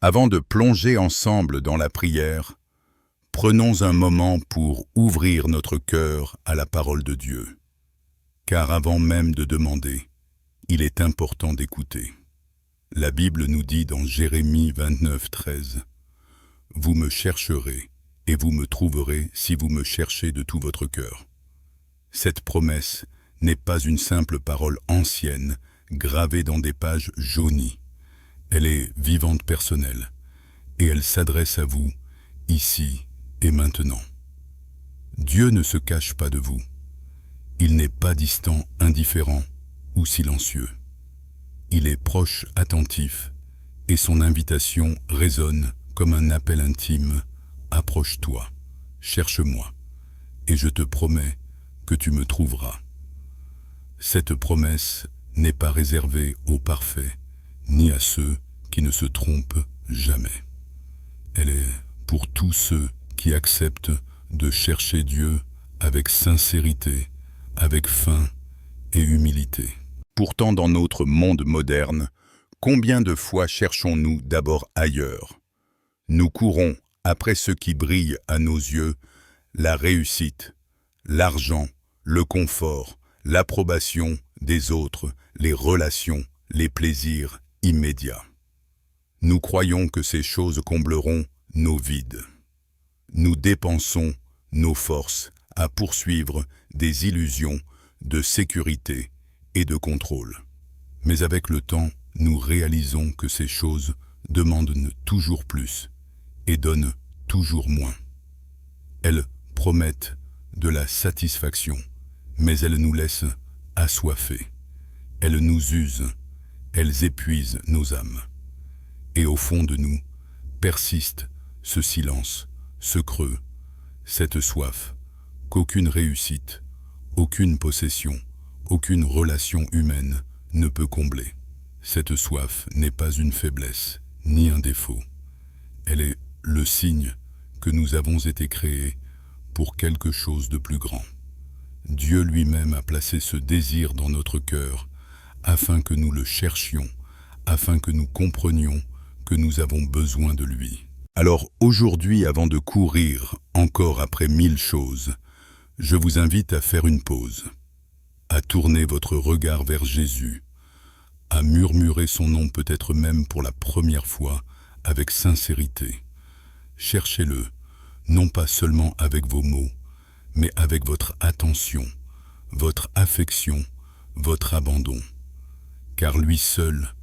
Avant de plonger ensemble dans la prière, prenons un moment pour ouvrir notre cœur à la parole de Dieu. Car avant même de demander, il est important d'écouter. La Bible nous dit dans Jérémie 29:13, « Vous me chercherez et vous me trouverez si vous me cherchez de tout votre cœur. » Cette promesse n'est pas une simple parole ancienne, gravée dans des pages jaunies. Elle est vivante personnelle, et elle s'adresse à vous, ici et maintenant. Dieu ne se cache pas de vous. Il n'est pas distant, indifférent ou silencieux. Il est proche, attentif, et son invitation résonne comme un appel intime. Approche-toi, cherche-moi, et je te promets que tu me trouveras. Cette promesse n'est pas réservée aux parfaits, ni à ceux qui ne se trompent jamais. Elle est pour tous ceux qui acceptent de chercher Dieu avec sincérité, avec faim et humilité. Pourtant, dans notre monde moderne, combien de fois cherchons-nous d'abord ailleurs? Nous courons après ce qui brille à nos yeux, la réussite, l'argent, le confort, l'approbation des autres, les relations, les plaisirs immédiats. Nous croyons que ces choses combleront nos vides. Nous dépensons nos forces à poursuivre des illusions de sécurité et de contrôle. Mais avec le temps, nous réalisons que ces choses demandent toujours plus et donnent toujours moins. Elles promettent de la satisfaction, mais elles nous laissent assoiffés. Elles nous usent, elles épuisent nos âmes. Et au fond de nous persiste ce silence, ce creux, cette soif qu'aucune réussite, aucune possession, aucune relation humaine ne peut combler. Cette soif n'est pas une faiblesse, ni un défaut. Elle est le signe que nous avons été créés pour quelque chose de plus grand. Dieu lui-même a placé ce désir dans notre cœur afin que nous le cherchions, afin que nous comprenions que nous avons besoin de lui. Alors aujourd'hui, avant de courir encore après 1000 choses, je vous invite à faire une pause, à tourner votre regard vers Jésus, à murmurer son nom peut-être même pour la première fois avec sincérité. Cherchez-le, non pas seulement avec vos mots, mais avec votre attention, votre affection, votre abandon. Car lui seul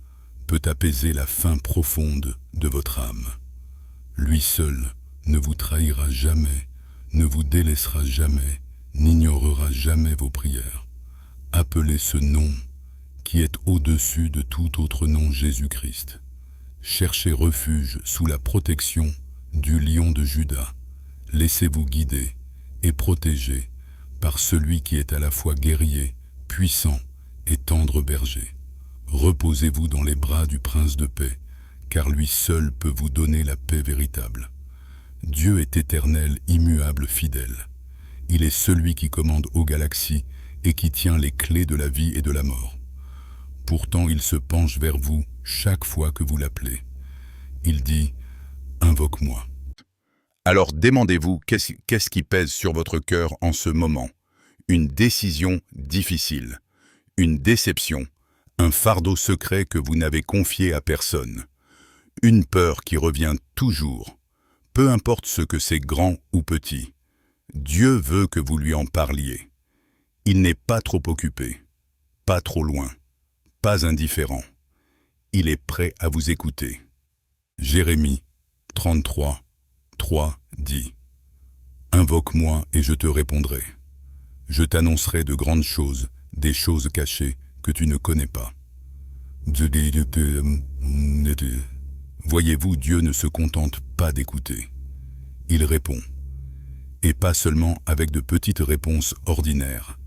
peut apaiser la faim profonde de votre âme. Lui seul ne vous trahira jamais, ne vous délaissera jamais, n'ignorera jamais vos prières. Appelez ce nom qui est au-dessus de tout autre nom, Jésus-Christ. Cherchez refuge sous la protection du lion de Juda. Laissez-vous guider et protéger par celui qui est à la fois guerrier, puissant et tendre berger. Reposez-vous dans les bras du Prince de paix, car lui seul peut vous donner la paix véritable. Dieu est éternel, immuable, fidèle. Il est celui qui commande aux galaxies et qui tient les clés de la vie et de la mort. Pourtant, il se penche vers vous chaque fois que vous l'appelez. Il dit « Invoque-moi ». Alors demandez-vous qu'est-ce qui pèse sur votre cœur en ce moment? Une décision difficile, une déception, un fardeau secret que vous n'avez confié à personne, une peur qui revient toujours, peu importe ce que c'est grand ou petit. Dieu veut que vous lui en parliez. Il n'est pas trop occupé, pas trop loin, pas indifférent. Il est prêt à vous écouter. Jérémie 33, 3 dit « Invoque-moi et je te répondrai. Je t'annoncerai de grandes choses, des choses cachées que tu ne connais pas. » Voyez-vous, Dieu ne se contente pas d'écouter. Il répond. Et pas seulement avec de petites réponses ordinaires,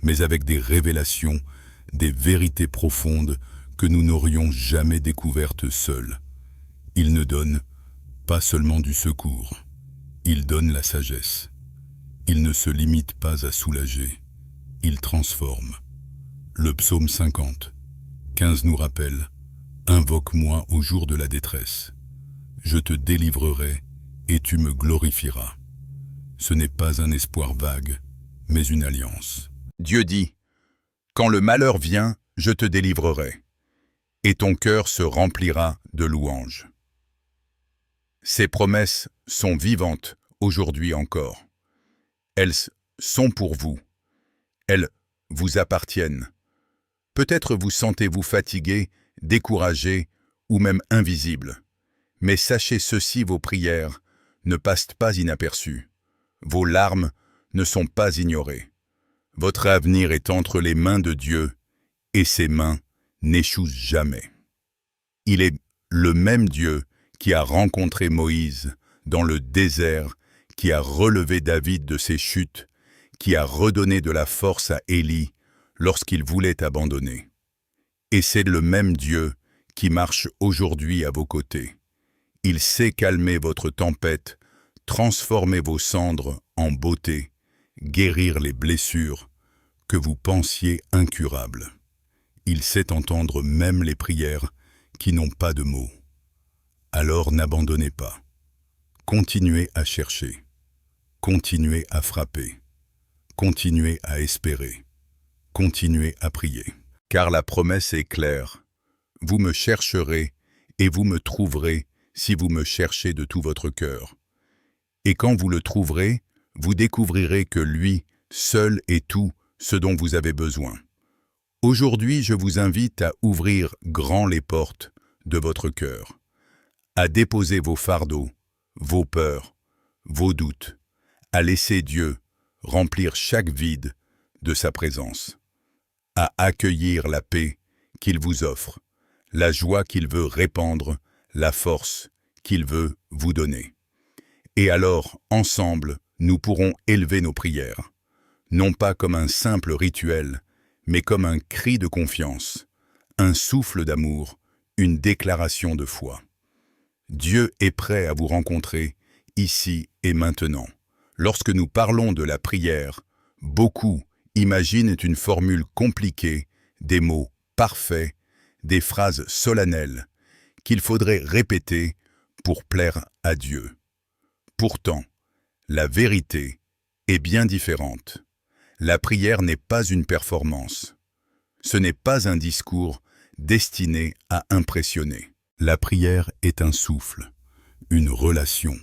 mais avec des révélations, des vérités profondes que nous n'aurions jamais découvertes seuls. Il ne donne pas seulement du secours, il donne la sagesse. Il ne se limite pas à soulager, il transforme. Le psaume 50, 15 nous rappelle « Invoque-moi au jour de la détresse. je te délivrerai et tu me glorifieras. Ce n'est pas un espoir vague, mais une alliance. Dieu dit, quand le malheur vient, je te délivrerai, et ton cœur se remplira de louanges. Ces promesses sont vivantes aujourd'hui encore. Elles sont pour vous. Elles vous appartiennent. Peut-être vous sentez-vous fatigué, découragé ou même invisible. Mais sachez ceci, vos prières ne passent pas inaperçues. Vos larmes ne sont pas ignorées. Votre avenir est entre les mains de Dieu et ses mains n'échouent jamais. Il est le même Dieu qui a rencontré Moïse dans le désert, qui a relevé David de ses chutes, qui a redonné de la force à Élie lorsqu'il voulait abandonner. Et c'est le même Dieu qui marche aujourd'hui à vos côtés. Il sait calmer votre tempête, transformer vos cendres en beauté, guérir les blessures que vous pensiez incurables. Il sait entendre même les prières qui n'ont pas de mots. Alors n'abandonnez pas. Continuez à chercher. Continuez à frapper. Continuez à espérer. Continuez à prier. Car la promesse est claire. Vous me chercherez et vous me trouverez si vous me cherchez de tout votre cœur. Et quand vous le trouverez, vous découvrirez que lui, seul est tout ce dont vous avez besoin. Aujourd'hui, je vous invite à ouvrir grand les portes de votre cœur, à déposer vos fardeaux, vos peurs, vos doutes, à laisser Dieu remplir chaque vide de sa présence, à accueillir la paix qu'il vous offre, la joie qu'il veut répandre, la force qu'il veut vous donner. Et alors, ensemble, nous pourrons élever nos prières, non pas comme un simple rituel, mais comme un cri de confiance, un souffle d'amour, une déclaration de foi. Dieu est prêt à vous rencontrer ici et maintenant. Lorsque nous parlons de la prière, beaucoup imaginent une formule compliquée, des mots parfaits, des phrases solennelles qu'il faudrait répéter pour plaire à Dieu. Pourtant, la vérité est bien différente. La prière n'est pas une performance. Ce n'est pas un discours destiné à impressionner. La prière est un souffle, une relation,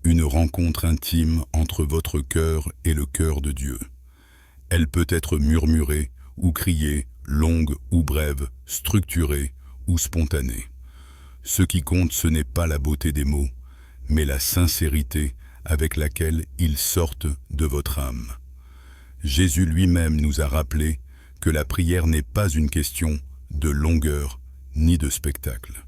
une rencontre intime entre votre cœur et le cœur de Dieu. Elle peut être murmurée ou criée, longue ou brève, structurée ou spontanée. Ce qui compte, ce n'est pas la beauté des mots, mais la sincérité avec laquelle ils sortent de votre âme. Jésus lui-même nous a rappelé que la prière n'est pas une question de longueur ni de spectacle.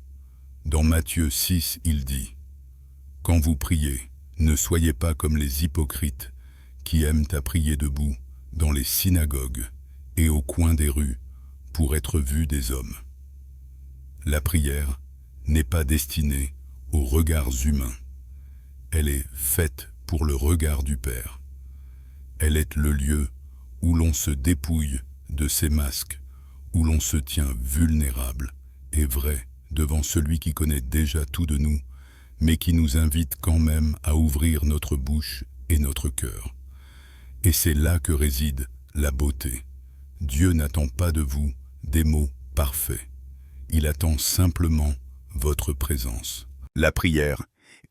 Dans Matthieu 6, il dit « Quand vous priez, ne soyez pas comme les hypocrites qui aiment à prier debout dans les synagogues et au coin des rues pour être vus des hommes. » La prière n'est pas destinée aux regards humains. Elle est faite pour le regard du Père. Elle est le lieu où l'on se dépouille de ses masques, où l'on se tient vulnérable et vrai devant celui qui connaît déjà tout de nous, mais qui nous invite quand même à ouvrir notre bouche et notre cœur. Et c'est là que réside la beauté. Dieu n'attend pas de vous des mots parfaits. Il attend simplement votre présence. La prière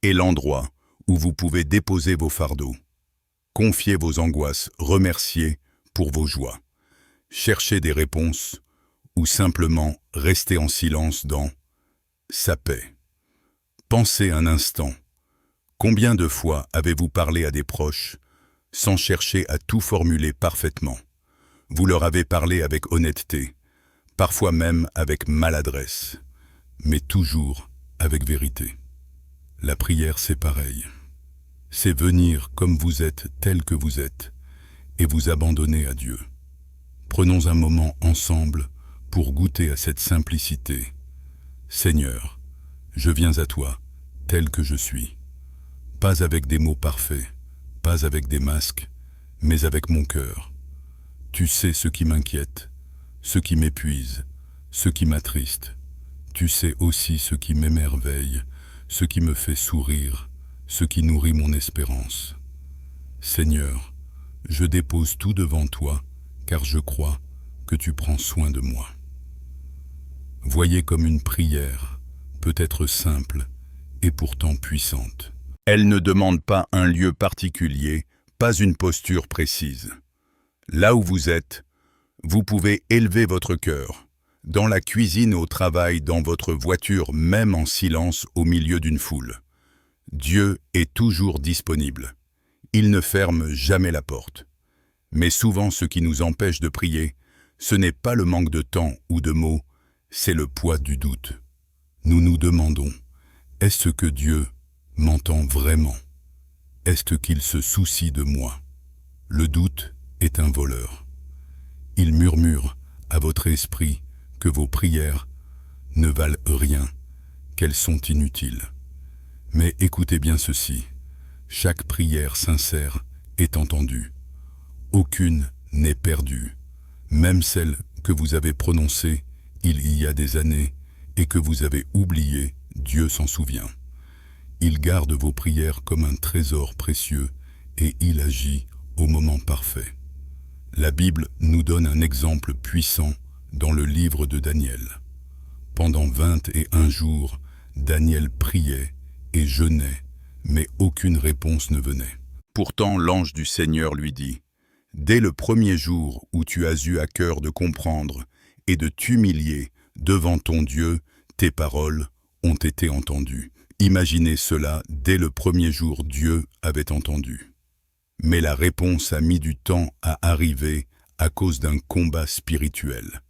est l'endroit où vous pouvez déposer vos fardeaux, confier vos angoisses, remercier pour vos joies, chercher des réponses ou simplement rester en silence dans sa paix. Pensez un instant. Combien de fois avez-vous parlé à des proches sans chercher à tout formuler parfaitement? Vous leur avez parlé avec honnêteté, parfois même avec maladresse, mais toujours avec vérité. La prière, c'est pareil. C'est venir comme vous êtes, tel que vous êtes, et vous abandonner à Dieu. Prenons un moment ensemble pour goûter à cette simplicité. Seigneur, je viens à toi, tel que je suis. Pas avec des mots parfaits, pas avec des masques, mais avec mon cœur. Tu sais ce qui m'inquiète, ce qui m'épuise, ce qui m'attriste. Tu sais aussi ce qui m'émerveille, ce qui me fait sourire, ce qui nourrit mon espérance. Seigneur, je dépose tout devant toi, car je crois que tu prends soin de moi. Voyez comme une prière peut être simple et pourtant puissante. Elle ne demande pas un lieu particulier, pas une posture précise. Là où vous êtes, vous pouvez élever votre cœur, dans la cuisine, au travail, dans votre voiture, même en silence au milieu d'une foule. Dieu est toujours disponible. Il ne ferme jamais la porte. Mais souvent, ce qui nous empêche de prier, ce n'est pas le manque de temps ou de mots, c'est le poids du doute. Nous nous demandons, est-ce que Dieu m'entend vraiment? Est-ce qu'il se soucie de moi? Le doute est un voleur. Il murmure à votre esprit que vos prières ne valent rien, qu'elles sont inutiles. Mais écoutez bien ceci, chaque prière sincère est entendue. Aucune n'est perdue, même celle que vous avez prononcée il y a des années et que vous avez oubliée, Dieu s'en souvient. Il garde vos prières comme un trésor précieux et il agit au moment parfait. La Bible nous donne un exemple puissant dans le livre de Daniel. Pendant 21 jours, Daniel priait et jeûnait, mais aucune réponse ne venait. Pourtant, l'ange du Seigneur lui dit, « Dès le premier jour où tu as eu à cœur de comprendre et de t'humilier devant ton Dieu, tes paroles ont été entendues. » Imaginez cela, dès le premier jour, Dieu avait entendu. Mais la réponse a mis du temps à arriver à cause d'un combat spirituel.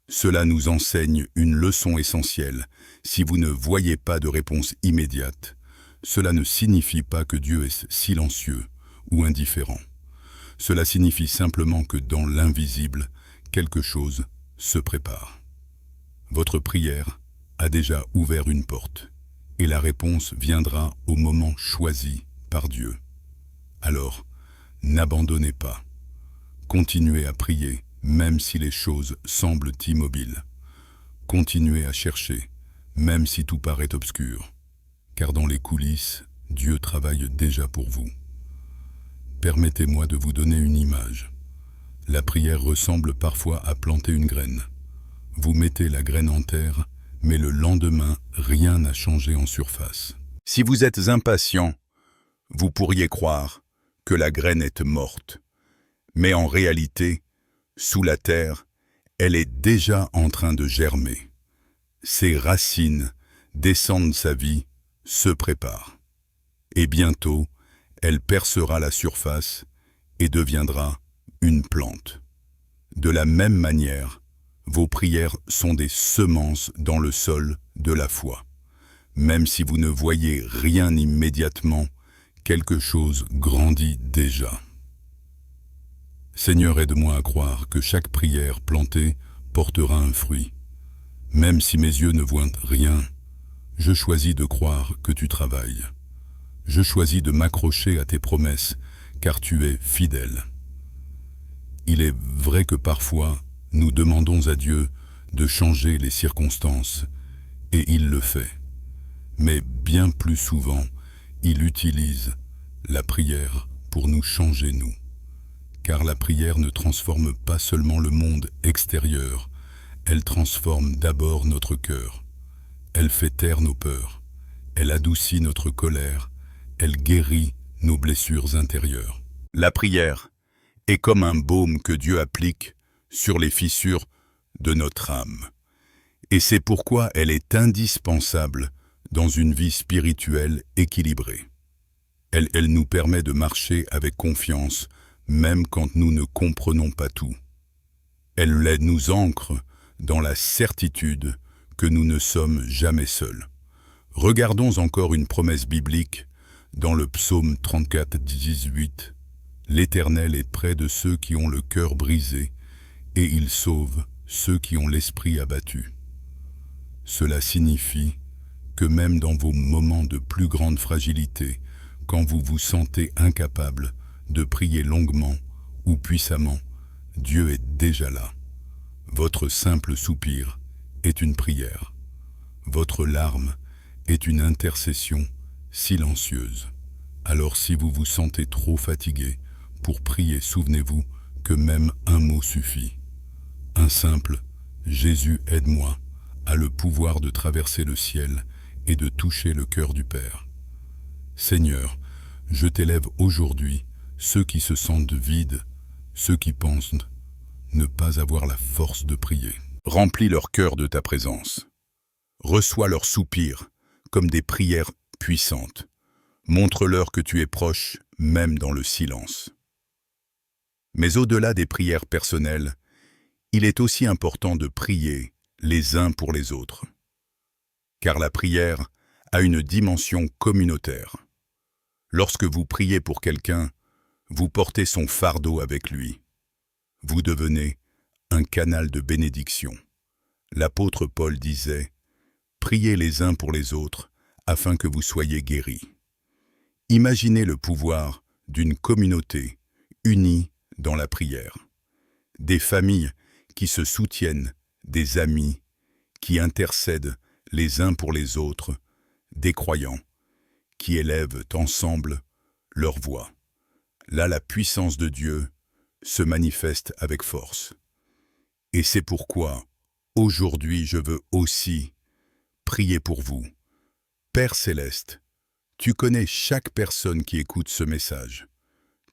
Cela nous enseigne une leçon essentielle. Si vous ne voyez pas de réponse immédiate, cela ne signifie pas que Dieu est silencieux ou indifférent. Cela signifie simplement que dans l'invisible, quelque chose se prépare. Votre prière a déjà ouvert une porte. Et la réponse viendra au moment choisi par Dieu. Alors, n'abandonnez pas. Continuez à prier, même si les choses semblent immobiles. Continuez à chercher, même si tout paraît obscur. Car dans les coulisses, Dieu travaille déjà pour vous. Permettez-moi de vous donner une image. La prière ressemble parfois à planter une graine. Vous mettez la graine en terre, mais le lendemain, rien n'a changé en surface. Si vous êtes impatient, vous pourriez croire que la graine est morte. Mais en réalité, sous la terre, elle est déjà en train de germer. Ses racines descendent sa vie, se préparent. Et bientôt, elle percera la surface et deviendra une plante. De la même manière, vos prières sont des semences dans le sol de la foi. Même si vous ne voyez rien immédiatement, quelque chose grandit déjà. Seigneur, aide-moi à croire que chaque prière plantée portera un fruit. Même si mes yeux ne voient rien, je choisis de croire que tu travailles. Je choisis de m'accrocher à tes promesses, car tu es fidèle. Il est vrai que parfois, nous demandons à Dieu de changer les circonstances, et il le fait. Mais bien plus souvent, il utilise la prière pour nous changer nous. Car la prière ne transforme pas seulement le monde extérieur, elle transforme d'abord notre cœur. Elle fait taire nos peurs, elle adoucit notre colère, elle guérit nos blessures intérieures. La prière est comme un baume que Dieu applique sur les fissures de notre âme. Et c'est pourquoi elle est indispensable dans une vie spirituelle équilibrée. Elle nous permet de marcher avec confiance, même quand nous ne comprenons pas tout. Elle nous ancre dans la certitude que nous ne sommes jamais seuls. Regardons encore une promesse biblique dans le psaume 34, 18. « L'Éternel est près de ceux qui ont le cœur brisé, et il sauve ceux qui ont l'esprit abattu. » Cela signifie que même dans vos moments de plus grande fragilité, quand vous vous sentez incapable de prier longuement ou puissamment, Dieu est déjà là. Votre simple soupir est une prière. Votre larme est une intercession silencieuse. Alors si vous vous sentez trop fatigué pour prier, souvenez-vous que même un mot suffit. Un simple « Jésus, aide-moi » a le pouvoir de traverser le ciel et de toucher le cœur du Père. Seigneur, je t'élève aujourd'hui ceux qui se sentent vides, ceux qui pensent ne pas avoir la force de prier. Remplis leur cœur de ta présence. Reçois leurs soupirs comme des prières puissantes. Montre-leur que tu es proche, même dans le silence. Mais au-delà des prières personnelles, il est aussi important de prier les uns pour les autres. Car la prière a une dimension communautaire. Lorsque vous priez pour quelqu'un, vous portez son fardeau avec lui. Vous devenez un canal de bénédiction. L'apôtre Paul disait « Priez les uns pour les autres afin que vous soyez guéris ». Imaginez le pouvoir d'une communauté unie dans la prière. Des familles qui se soutiennent, des amis qui intercèdent les uns pour les autres, des croyants qui élèvent ensemble leur voix. Là, la puissance de Dieu se manifeste avec force. Et c'est pourquoi, aujourd'hui, je veux aussi prier pour vous. Père Céleste, tu connais chaque personne qui écoute ce message.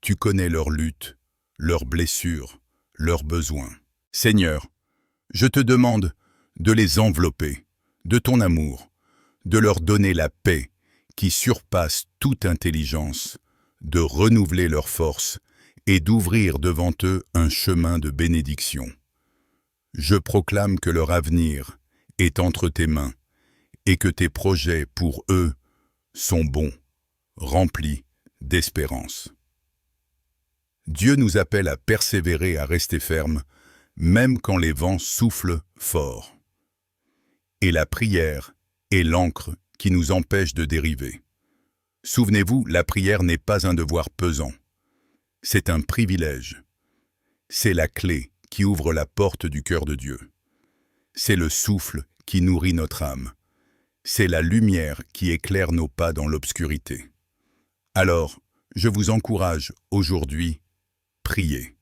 Tu connais leurs luttes, leurs blessures, leurs besoins. Seigneur, je te demande de les envelopper de ton amour, de leur donner la paix qui surpasse toute intelligence, de renouveler leurs forces et d'ouvrir devant eux un chemin de bénédiction. Je proclame que leur avenir est entre tes mains et que tes projets pour eux sont bons, remplis d'espérance. Dieu nous appelle à persévérer, à rester fermes, même quand les vents soufflent fort. Et la prière est l'encre qui nous empêche de dériver. Souvenez-vous, la prière n'est pas un devoir pesant. C'est un privilège. C'est la clé qui ouvre la porte du cœur de Dieu. C'est le souffle qui nourrit notre âme. C'est la lumière qui éclaire nos pas dans l'obscurité. Alors, je vous encourage aujourd'hui, priez,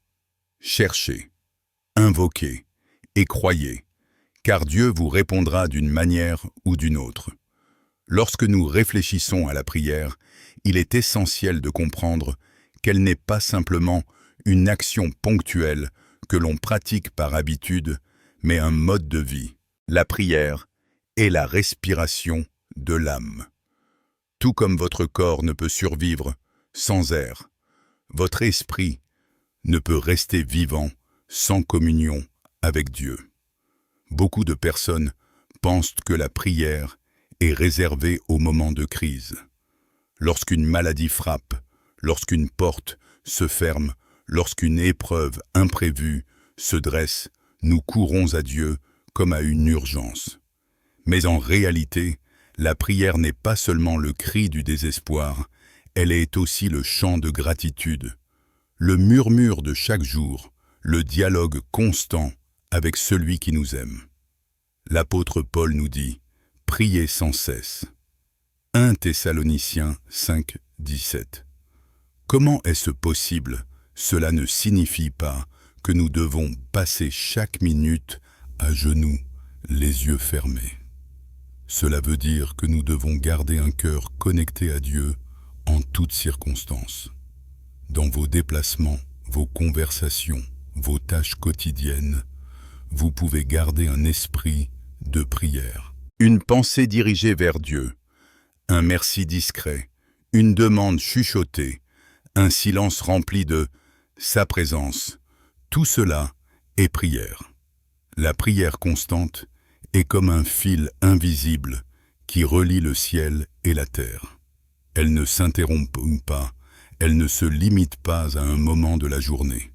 cherchez, invoquez et croyez, car Dieu vous répondra d'une manière ou d'une autre. Lorsque nous réfléchissons à la prière, il est essentiel de comprendre qu'elle n'est pas simplement une action ponctuelle que l'on pratique par habitude, mais un mode de vie. La prière est la respiration de l'âme. Tout comme votre corps ne peut survivre sans air, votre esprit ne peut rester vivant sans communion avec Dieu. Beaucoup de personnes pensent que la prière est réservée aux moments de crise. Lorsqu'une maladie frappe, lorsqu'une porte se ferme, lorsqu'une épreuve imprévue se dresse, nous courons à Dieu comme à une urgence. Mais en réalité, la prière n'est pas seulement le cri du désespoir, elle est aussi le chant de gratitude, le murmure de chaque jour, le dialogue constant avec celui qui nous aime. L'apôtre Paul nous dit « Priez sans cesse ». 1 Thessaloniciens 5, 17. Comment est-ce possible? Cela ne signifie pas que nous devons passer chaque minute à genoux, les yeux fermés. Cela veut dire que nous devons garder un cœur connecté à Dieu en toutes circonstances. Dans vos déplacements, vos conversations, vos tâches quotidiennes, vous pouvez garder un esprit de prière. Une pensée dirigée vers Dieu, un merci discret, une demande chuchotée, un silence rempli de sa présence, tout cela est prière. La prière constante est comme un fil invisible qui relie le ciel et la terre. Elle ne s'interrompt pas, elle ne se limite pas à un moment de la journée.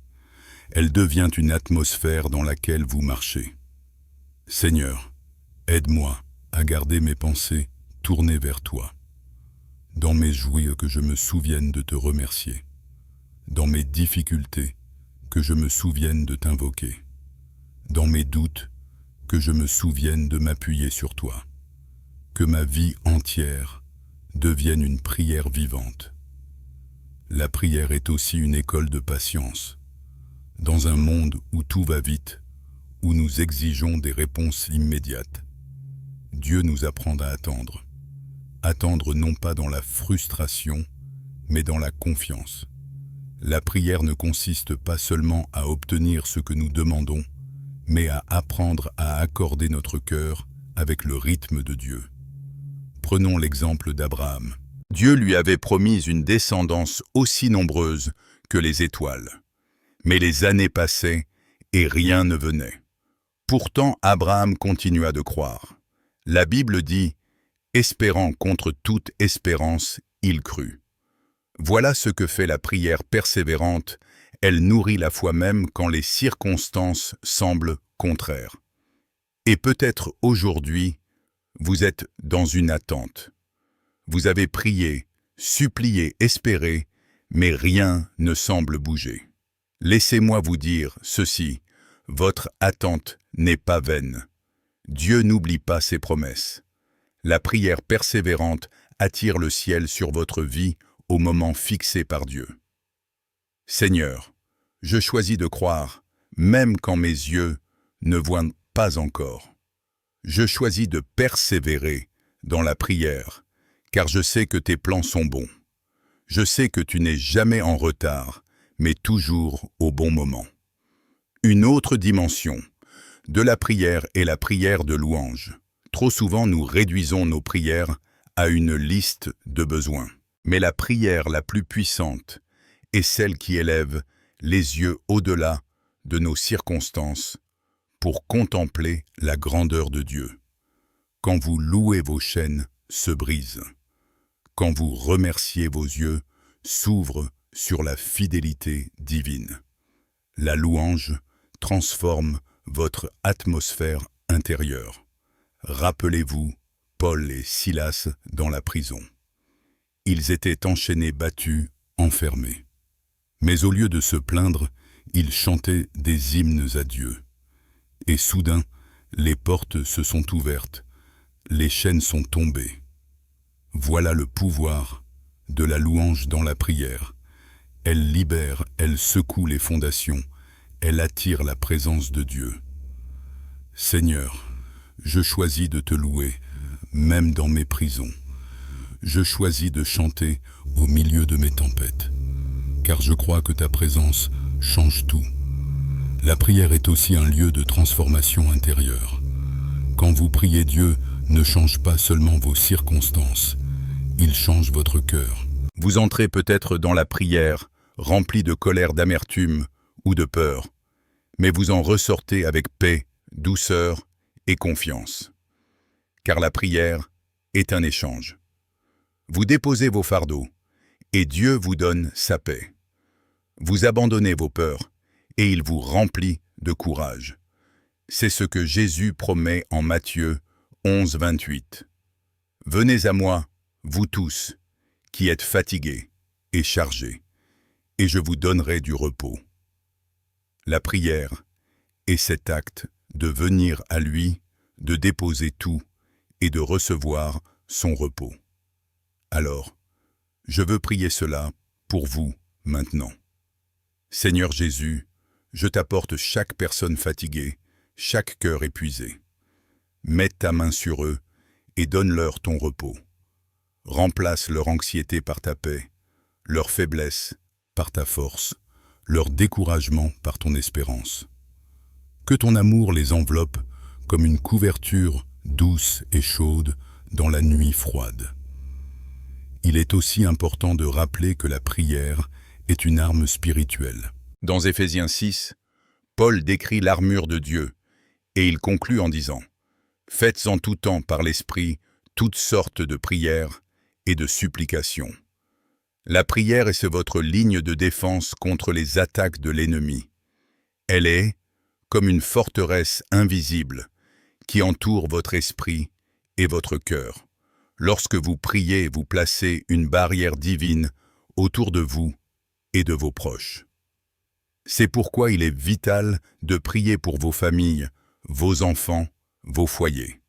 Elle devient une atmosphère dans laquelle vous marchez. Seigneur, aide-moi à garder mes pensées tournées vers toi. Dans mes joues, que je me souvienne de te remercier. Dans mes difficultés, que je me souvienne de t'invoquer. Dans mes doutes, que je me souvienne de m'appuyer sur toi. que ma vie entière devienne une prière vivante. La prière est aussi une école de patience. Dans un monde où tout va vite, où nous exigeons des réponses immédiates, Dieu nous apprend à attendre. Attendre non pas dans la frustration, mais dans la confiance. La prière ne consiste pas seulement à obtenir ce que nous demandons, mais à apprendre à accorder notre cœur avec le rythme de Dieu. Prenons l'exemple d'Abraham. Dieu lui avait promis une descendance aussi nombreuse que les étoiles. Mais les années passaient et rien ne venait. Pourtant, Abraham continua de croire. La Bible dit « Espérant contre toute espérance, il crut ». Voilà ce que fait la prière persévérante. Elle nourrit la foi même quand les circonstances semblent contraires. Et peut-être aujourd'hui, vous êtes dans une attente. Vous avez prié, supplié, espéré, mais rien ne semble bouger. Laissez-moi vous dire ceci, votre attente n'est pas vaine. Dieu n'oublie pas ses promesses. La prière persévérante attire le ciel sur votre vie au moment fixé par Dieu. Seigneur, je choisis de croire, même quand mes yeux ne voient pas encore. Je choisis de persévérer dans la prière, car je sais que tes plans sont bons. Je sais que tu n'es jamais en retard, mais toujours au bon moment. Une autre dimension de la prière est la prière de louange. Trop souvent, nous réduisons nos prières à une liste de besoins. Mais la prière la plus puissante est celle qui élève les yeux au-delà de nos circonstances pour contempler la grandeur de Dieu. Quand vous louez, vos chaînes se brisent. Quand vous remerciez, vos yeux s'ouvrent sur la fidélité divine. La louange transforme votre atmosphère intérieure. Rappelez-vous Paul et Silas dans la prison. Ils étaient enchaînés, battus, enfermés. Mais au lieu de se plaindre, ils chantaient des hymnes à Dieu. Et soudain, les portes se sont ouvertes, les chaînes sont tombées. Voilà le pouvoir de la louange dans la prière. Elle libère, elle secoue les fondations, elle attire la présence de Dieu. Seigneur, je choisis de te louer, même dans mes prisons. Je choisis de chanter au milieu de mes tempêtes, car je crois que ta présence change tout. La prière est aussi un lieu de transformation intérieure. Quand vous priez, Dieu ne change pas seulement vos circonstances, il change votre cœur. Vous entrez peut-être dans la prière, rempli de colère, d'amertume ou de peur, mais vous en ressortez avec paix, douceur et confiance. Car la prière est un échange. Vous déposez vos fardeaux, et Dieu vous donne sa paix. Vous abandonnez vos peurs, et il vous remplit de courage. C'est ce que Jésus promet en Matthieu 11, 28. « Venez à moi, vous tous, qui êtes fatigués et chargés, et je vous donnerai du repos. » La prière est cet acte de venir à lui, de déposer tout et de recevoir son repos. Alors, je veux prier cela pour vous maintenant. Seigneur Jésus, je t'apporte chaque personne fatiguée, chaque cœur épuisé. Mets ta main sur eux et donne-leur ton repos. Remplace leur anxiété par ta paix, leur faiblesse par ta force, leur découragement par ton espérance. Que ton amour les enveloppe comme une couverture douce et chaude dans la nuit froide. Il est aussi important de rappeler que la prière est une arme spirituelle. Dans Éphésiens 6, Paul décrit l'armure de Dieu et il conclut en disant « Faites en tout temps par l'Esprit toutes sortes de prières et de supplications. » La prière est votre ligne de défense contre les attaques de l'ennemi. Elle est comme une forteresse invisible qui entoure votre esprit et votre cœur. Lorsque vous priez, vous placez une barrière divine autour de vous et de vos proches. C'est pourquoi il est vital de prier pour vos familles, vos enfants, vos foyers.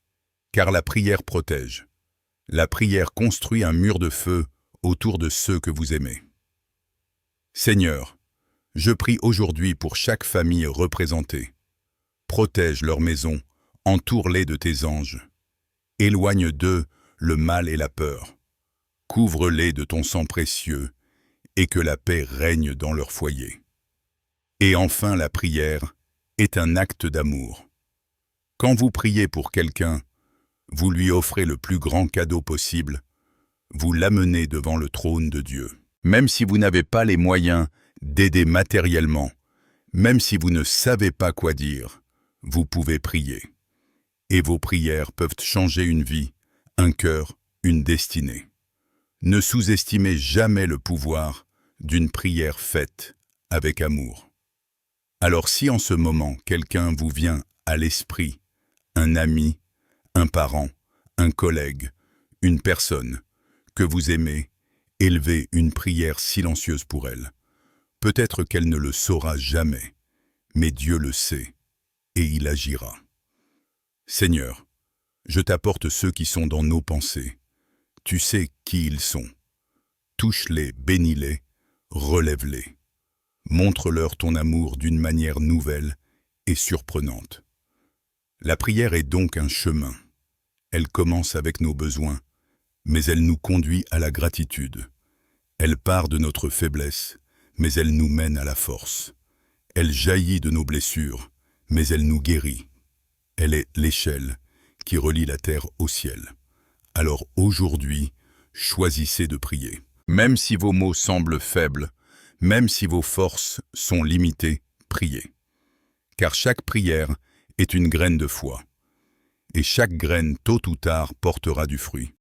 Car la prière protège. La prière construit un mur de feu autour de ceux que vous aimez. Seigneur, je prie aujourd'hui pour chaque famille représentée. Protège leur maison, entoure-les de tes anges. Éloigne d'eux le mal et la peur. Couvre-les de ton sang précieux et que la paix règne dans leur foyer. Et enfin, la prière est un acte d'amour. Quand vous priez pour quelqu'un, vous lui offrez le plus grand cadeau possible, vous l'amenez devant le trône de Dieu. Même si vous n'avez pas les moyens d'aider matériellement, même si vous ne savez pas quoi dire, vous pouvez prier. Et vos prières peuvent changer une vie, un cœur, une destinée. Ne sous-estimez jamais le pouvoir d'une prière faite avec amour. Alors si en ce moment quelqu'un vous vient à l'esprit, un ami, un parent, un collègue, une personne que vous aimez, élevez une prière silencieuse pour elle. Peut-être qu'elle ne le saura jamais, mais Dieu le sait, et il agira. Seigneur, je t'apporte ceux qui sont dans nos pensées. Tu sais qui ils sont. Touche-les, bénis-les, relève-les. Montre-leur ton amour d'une manière nouvelle et surprenante. La prière est donc un chemin. Elle commence avec nos besoins, mais elle nous conduit à la gratitude. Elle part de notre faiblesse, mais elle nous mène à la force. Elle jaillit de nos blessures, mais elle nous guérit. Elle est l'échelle qui relie la terre au ciel. Alors aujourd'hui, choisissez de prier. Même si vos mots semblent faibles, même si vos forces sont limitées, priez. Car chaque prière est une graine de foi. Et chaque graine, tôt ou tard, portera du fruit.